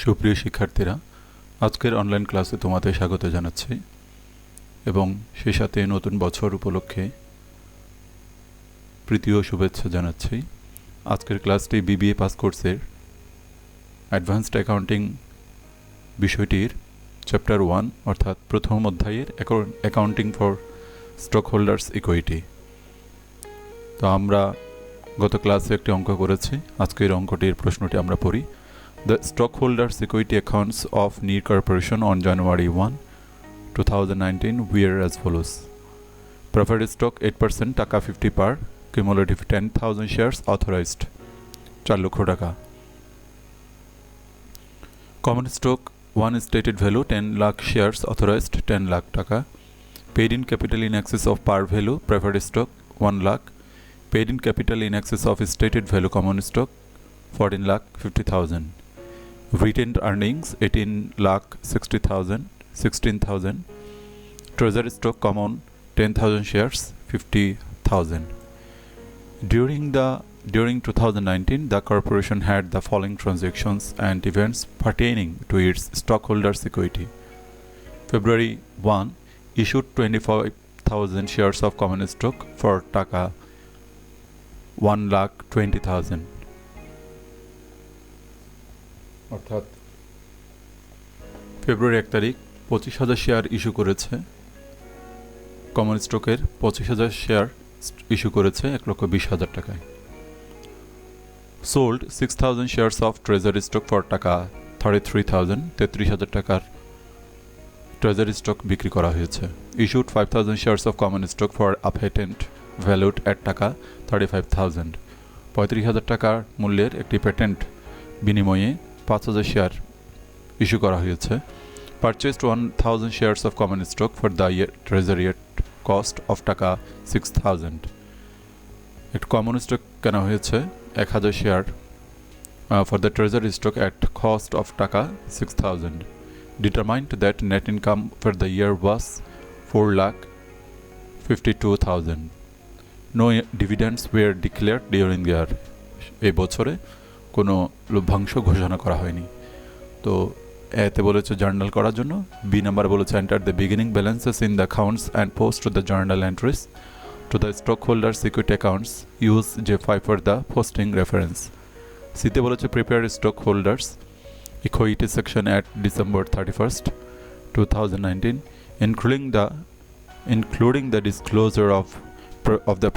সুপ্রিয় শিক্ষার্থীরা, আজকের অনলাইন ক্লাসে তোমাদের স্বাগত জানাচ্ছি এবং সেই সাথে নতুন বছর উপলক্ষে প্রীতি ও শুভেচ্ছা জানাচ্ছি। আজকের ক্লাসটি বিবিএ পাস কোর্সের অ্যাডভান্সড অ্যাকাউন্টিং বিষয়টির চ্যাপ্টার 1 অর্থাৎ প্রথম অধ্যায়ের accounting for stock holders equity. তো আমরা গত ক্লাসে একটি অঙ্ক করেছি। আজকের অঙ্কটির প্রশ্নটি আমরা পড়ি। The stockholders' equity accounts of NIR Corporation on January 1, 2019 were as follows. Preferred stock 8% টাকা 50 per, cumulative 10,000 shares authorized 4 লক্ষ টাকা। Common stock 1 stated value 10 lakh shares authorized 10 lakh টাকা। Paid in capital in excess of par value preferred stock 1 lakh. Paid in capital in excess of stated value common stock 14 lakh 50,000. Retained earnings 18 lakh 60,000 16,000. Treasury stock common 10,000 shares 50,000. During 2019 the corporation had the following transactions and events pertaining to its stockholders equity. February 1 issued 25,000 shares of common stock for taka 1,20,000 অর্থাৎ ফেব্রুয়ারি 1 তারিখ 25,000 share issue করেছে। Common স্টকের 25,000 share issue করেছে 1,20,000 টাকায়। Sold 6,000 shares of treasury stock for টাকা 33,000 33,000 টাকার treasury stock বিক্রি করা হয়েছে। Issued 5,000 shares of common stock for a patent valued at টাকা 35,000 35,000 টাকার মূল্যের একটি পেটেন্ট বিনিময়ে 5,000 শেয়ার ইস্যু করা হয়েছে। Purchased 1,000 shares of common stock for the treasury at cost of taka 6,000 একটু কমন স্টক কেনা হয়েছে 1,000 share for the treasury stock at cost of taka 6,000 determined that net income for the year was 4,52,000 no dividends were declared during the year এই বছরে কোনো লভ্যাংশ ঘোষণা করা হয়নি। তো এতে বলেছে জার্নাল করার জন্য। বি নাম্বার বলেছে enter the beginning balances in the accounts and post to the journal entries to the stock holders equity accounts use J5 for the posting reference. সিতে বলেছে prepare stock holders equity section at December 31st, 2019 including the disclosure of the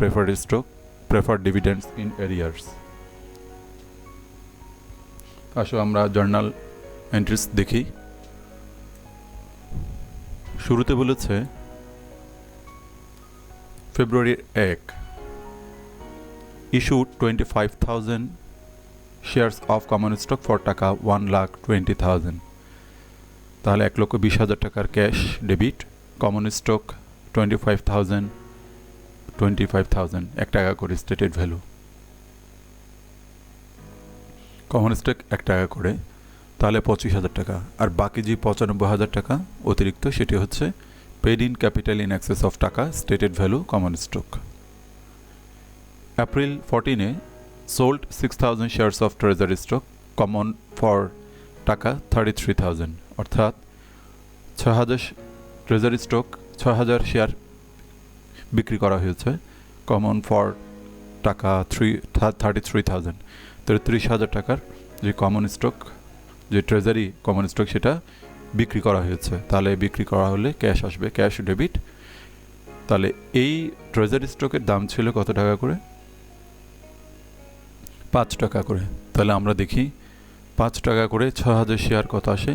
preferred dividends in arrears. আসো আমরা journal entries দেখি। শুরুতে বলেছে ফেব্রুয়ারি 1 issued 25,000 shares of common stock for টাকা 1,20,000 তাহলে 1,20,000 টাকার ক্যাশ ডেবিট। কমন স্টক 25,000 1 টাকা করে স্টেটেড ভ্যালু। কমন স্টক 1 টাকা করে তাহলে 25,000 টাকা। আর বাকি যে 95,000 টাকা অতিরিক্ত সেটি হচ্ছে paid in capital in excess of টাকা stated value common stock. April 14-এ sold 6,000 shares of treasury stock common for টাকা 33,000 অর্থাৎ 6,000 ট্রেজারি স্টক 6,000 শেয়ার বিক্রি করা হয়েছে কমন ফর টাকা 33,000 33,000 টাকার যে কমন স্টক যে ট্রেজারি কমন স্টক সেটা বিক্রি করা হয়েছে। তাহলে বিক্রি করা হলে ক্যাশ আসবে, ক্যাশ ডেবিট। তাহলে এই ট্রেজারি স্টকের দাম ছিল কত টাকা করে? 5 টাকা করে। তাহলে আমরা দেখি 5 টাকা করে 6,000 শেয়ার কত আসে?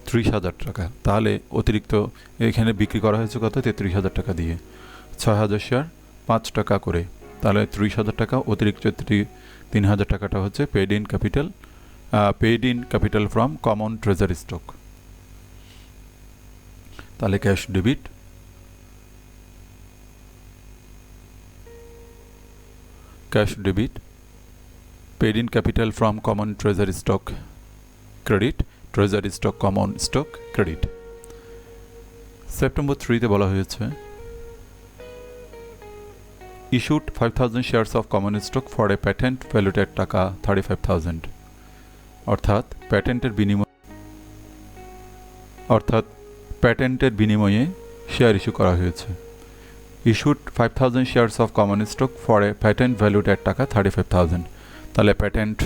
30,000 টাকা। তাহলে অতিরিক্ত এখানে বিক্রি করা হয়েছে কত? 33,000 টাকা দিয়ে। 6,000 শেয়ার 5 টাকা করে তাহলে 30,000 টাকা অতিরিক্ত 3,000 টাকাটা হচ্ছে paid in capital from common treasury stock. তাহলে cash debit. Paid in capital from common treasury stock credit. Treasury stock common stock credit. September 3-তে বলা হয়েছে issued 5,000 shares of common stock for a patent valued at টাকা 35,000 অর্থাৎ প্যাটেন্টের বিনিময়ে অর্থাৎ প্যাটেন্টের বিনিময়ে share issue করা হয়েছে। Issued 5000 shares of common stock for a patent valued at টাকা 35,000। তাহলে প্যাটেন্ট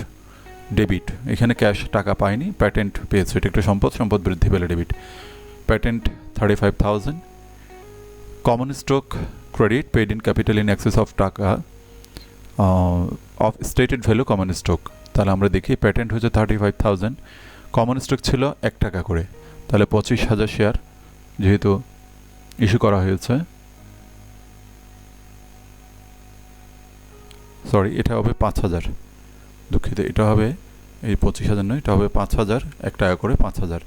ডেবিট, এখানে ক্যাশ টাকা পায়নি, প্যাটেন্ট পেয়েছে, এটা একটা সম্পদ বৃদ্ধি পেলে debit. Patent 35,000। Common stock credit paid in capital in excess of টাকা of stated value common stock. তাহলে আমরা দেখি প্যাটেন্ট হচ্ছে 35,000, কমন স্টক ছিল 1 টাকা করে, তাহলে 25,000 শেয়ার যেহেতু ইস্যু করা হয়েছে, সরি এটা হবে 5,000, দুঃখিত, এটা হবে এই 25,000 নয়, এটা হবে 5,000, 1 টাকা করে 5,000।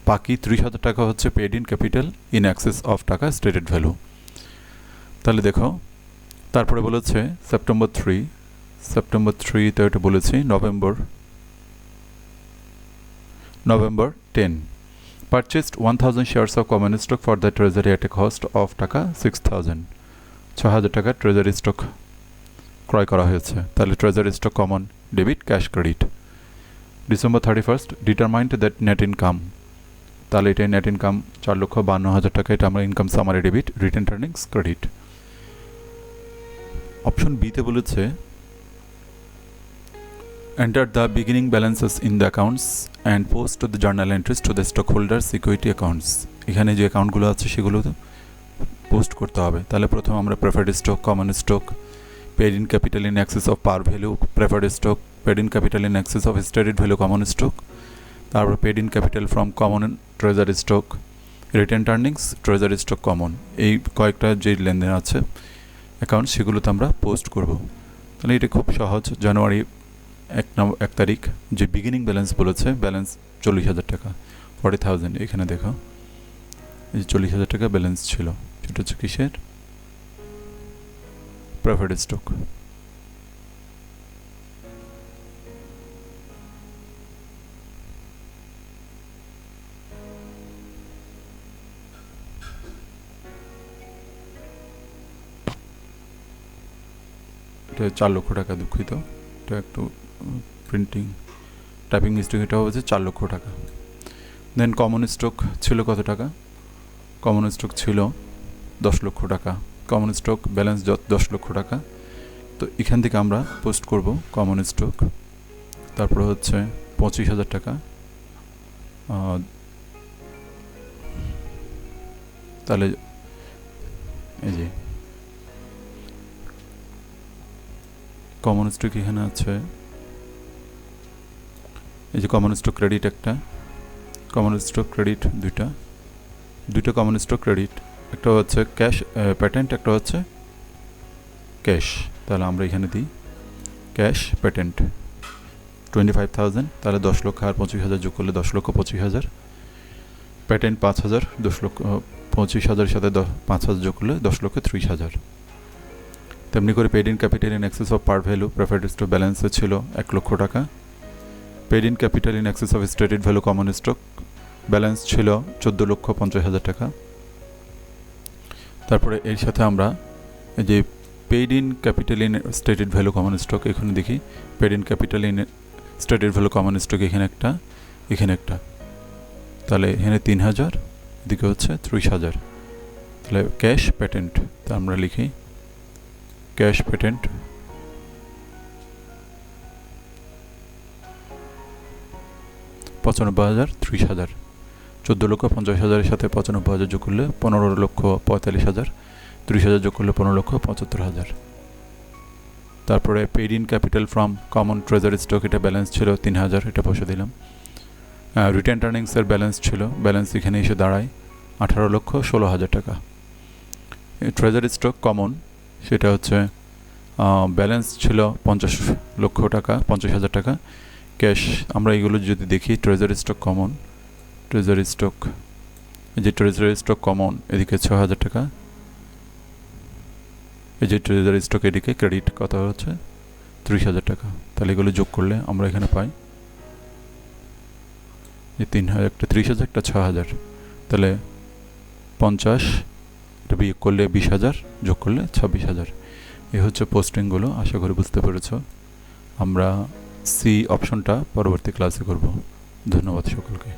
বাকি 30,000 টাকা হচ্ছে paid in capital in excess of টাকা স্টেটেড ভ্যালু। তাহলে দেখো তারপরে বলেছে সেপ্টেম্বর 3 তো এটা বলেছি November 10 purchased 1,000 shares of common stock for the treasury at a cost of টাকা 6,000, 6,000 টাকা ট্রেজারি স্টক ক্রয় করা হয়েছে। তাহলে treasury stock common debit, cash credit. December 31 determined that net income, তাহলে এটা নেট ইনকাম 4,52,000 টাকা, এটা আমরা income summary debit, written earnings credit. Option বিতে বলেছে enter the beginning balances in the accounts and post the journal entries to the stockholders equity accounts। এখানে যে অ্যাকাউন্টগুলো আছে সেগুলো পোস্ট করতে হবে। তাহলে প্রথমে আমরা preferred stock, common stock, paid in capital in excess of par value preferred stock, paid in capital in excess of stated value common stock, তারপর paid in capital from common treasury stock, retained earnings treasury stock common, এই কয়েকটা যে লেনদেন আছে account সেগুলোতে আমরা post করব। তাহলে এটা খুব সহজ। জানুয়ারি 1 তারিখ যে বিগিনিং ব্যালেন্স বলেছে, ব্যালেন্স 40,000 টাকা, 40,000, এখানে দেখো এই 40,000 টাকা ব্যালেন্স ছিল, সেটা হচ্ছে কিসের, প্রেফার্ড স্টক। এটা 4 লক্ষ টাকা, দুঃখিত, এটা একটু প্রিন্টিং টাইপিং মিস্টেক, এটা হচ্ছে 4 লক্ষ টাকা। দেন কমন স্টক ছিল কত টাকা, কমন স্টক ছিল 10 লক্ষ টাকা, কমন স্টক ব্যালেন্স 10 লক্ষ টাকা। তো এখান থেকে আমরা পোস্ট করব কমন স্টক, তারপরে হচ্ছে 25,000 টাকা, তাহলে এই যে কমন স্টক এখানে আছে, এই যে কমন স্টক ক্রেডিট একটা, কমন স্টক ক্রেডিট দুইটা কমন স্টক ক্রেডিট, একটা হচ্ছে ক্যাশ প্যাটেন্ট, একটা হচ্ছে ক্যাশ। তাহলে আমরা এখানে দিই ক্যাশ প্যাটেন্ট 25,000, তাহলে 10 লক্ষ আর 25,000 যোগ করলে 10,25,000, প্যাটেন্ট 5,000, 10 লক্ষ 25,000 সাথে 5,000 যোগ করলে 10,30,000। তেমনি করে paid in capital in excess of par value preferred stock ব্যালেন্সে ছিল 1 লক্ষ টাকা, paid in capital in excess of stated value common stock balance ছিল 14,50,000 টাকা। তারপরে এর সাথে আমরা এই যে paid in capital in stated value common stock, এখানে দেখি paid in capital in stated value common stock এখানে একটা, এখানে একটা, তাহলে এখানে 3,000, এদিকে হচ্ছে 30,000। তাহলে ক্যাশ প্যাটেন্ট, তা আমরা লিখি ক্যাশ প্যাটেন্ট 95,000, 30,000, 14,50,000 সাথে 95,000 যোগ করলে 15,45,000, 30,000 যোগ করলে 15,75,000। তারপরে paid in capital from common treasury stock, এটা ব্যালেন্স ছিল 3,000, এটা বসে দিলাম। রিটেন আর্নিংসের ব্যালেন্স ছিল, ব্যালেন্স এখানে এসে দাঁড়ায় 18,16,000 টাকা। ট্রেজারি স্টক কমন সেটা হচ্ছে ব্যালেন্স ছিল 50 লক্ষ টাকা, 50,000 টাকা ক্যাশ। আমরা এগুলো যদি দেখি treasury stock common, treasury stock, এই যে ট্রেজারি স্টক কমন এদিকে 6,000 টাকা, এই যে ট্রেজারি স্টক এদিকে ক্রেডিট কত হচ্ছে 30,000 টাকা। তাহলে এগুলো যোগ করলে আমরা এখানে পাই যে 3,000, একটা 30,000, একটা 6,000, তাহলে 50, এটা বিয়োগ করলে 20,000, যোগ করলে 26,000। এই হচ্ছে পোস্টিংগুলো। আশা করি বুঝতে পেরেছ। আমরা সি অপশনটা পরবর্তী ক্লাসে করব। ধন্যবাদ সকলকে।